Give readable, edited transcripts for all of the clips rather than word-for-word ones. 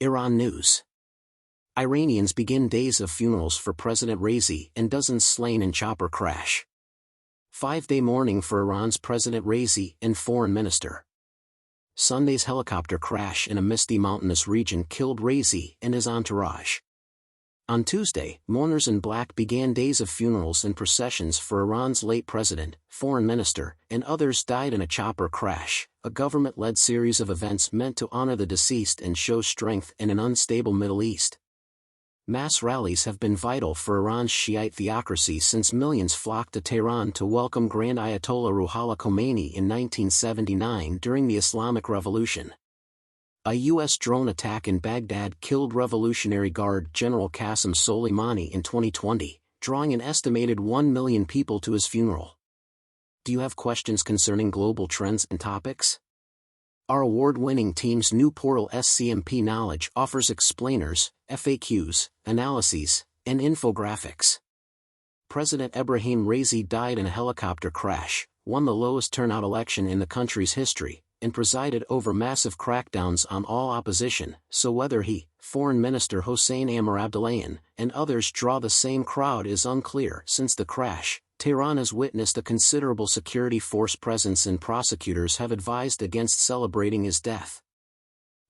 Iran news. Iranians begin days of funerals for President Raisi and dozens slain in chopper crash. 5-day mourning for Iran's President Raisi and Foreign Minister. Sunday's helicopter crash in a misty mountainous region killed Raisi and his entourage. On Tuesday, mourners in black began days of funerals and processions for Iran's late president, foreign minister, and others died in a chopper crash, a government-led series of events meant to honor the deceased and show strength in an unstable Middle East. Mass rallies have been vital for Iran's Shiite theocracy since millions flocked to Tehran to welcome Grand Ayatollah Ruhollah Khomeini in 1979 during the Islamic Revolution. A U.S. drone attack in Baghdad killed Revolutionary Guard General Qasem Soleimani in 2020, drawing an estimated 1 million people to his funeral. Do you have questions concerning global trends and topics? Our award-winning team's new portal SCMP Knowledge offers explainers, FAQs, analyses, and infographics. President Ebrahim Raisi died in a helicopter crash, won the lowest turnout election in the country's history, and presided over massive crackdowns on all opposition, so whether he, Foreign Minister Hossein Amir-Abdollahian, and others draw the same crowd is unclear. Since the crash, Tehran has witnessed a considerable security force presence and prosecutors have advised against celebrating his death.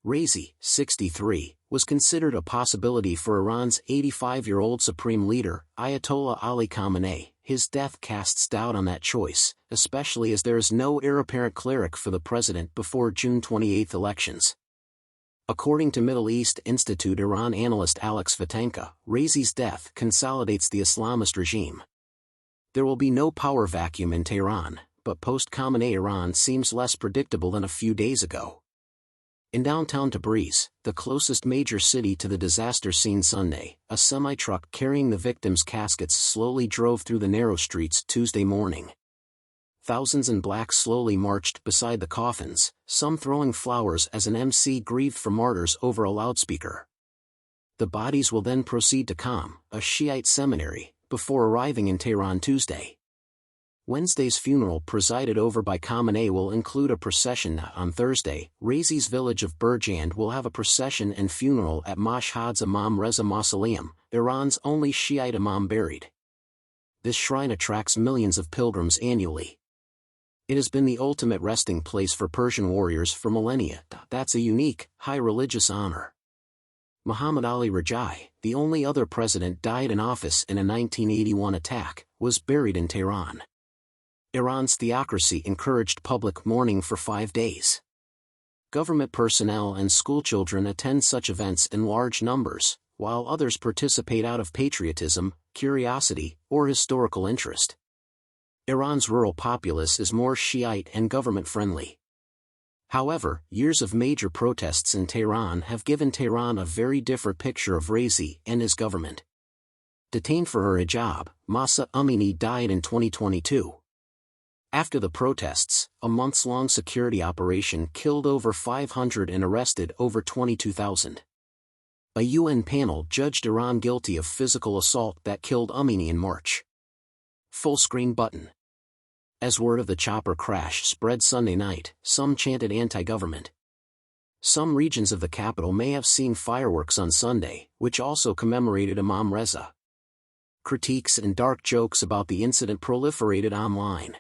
Raisi, 63, was considered a possibility for Iran's 85-year-old supreme leader, Ayatollah Ali Khamenei. His death casts doubt on that choice, especially as there is no heir-apparent cleric for the president before June 28 elections. According to Middle East Institute Iran analyst Alex Vatenka, Raisi's death consolidates the Islamist regime. There will be no power vacuum in Tehran, but post-Khamenei Iran seems less predictable than a few days ago. In downtown Tabriz, the closest major city to the disaster scene Sunday, a semi-truck carrying the victims' caskets slowly drove through the narrow streets Tuesday morning. Thousands in black slowly marched beside the coffins, some throwing flowers as an MC grieved for martyrs over a loudspeaker. The bodies will then proceed to Qom, a Shiite seminary, before arriving in Tehran Tuesday. Wednesday's funeral presided over by Khamenei will include a procession. On Thursday, Raisi's village of Burjand will have a procession and funeral at Mashhad's Imam Reza Mausoleum, Iran's only Shiite imam buried. This shrine attracts millions of pilgrims annually. It has been the ultimate resting place for Persian warriors for millennia. That's a unique, high religious honor. Muhammad Ali Rajai, the only other president died in office in a 1981 attack, was buried in Tehran. Iran's theocracy encouraged public mourning for 5 days. Government personnel and schoolchildren attend such events in large numbers, while others participate out of patriotism, curiosity, or historical interest. Iran's rural populace is more Shiite and government-friendly. However, years of major protests in Tehran have given Tehran a very different picture of Raisi and his government. Detained for her hijab, Mahsa Amini died in 2022. After the protests, a months-long security operation killed over 500 and arrested over 22,000. A UN panel judged Iran guilty of physical assault that killed Amini in March. Full screen button. As word of the chopper crash spread Sunday night, some chanted anti-government. Some regions of the capital may have seen fireworks on Sunday, which also commemorated Imam Reza. Critiques and dark jokes about the incident proliferated online.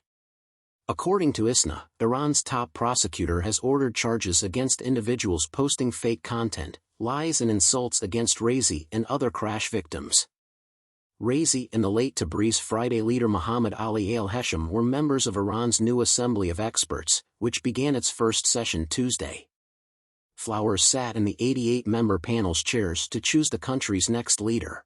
According to ISNA, Iran's top prosecutor has ordered charges against individuals posting fake content, lies and insults against Raisi and other crash victims. Raisi and the late Tabriz Friday leader Muhammad Ali al-Hesham were members of Iran's new Assembly of Experts, which began its first session Tuesday. Flowers sat in the 88-member panel's chairs to choose the country's next leader.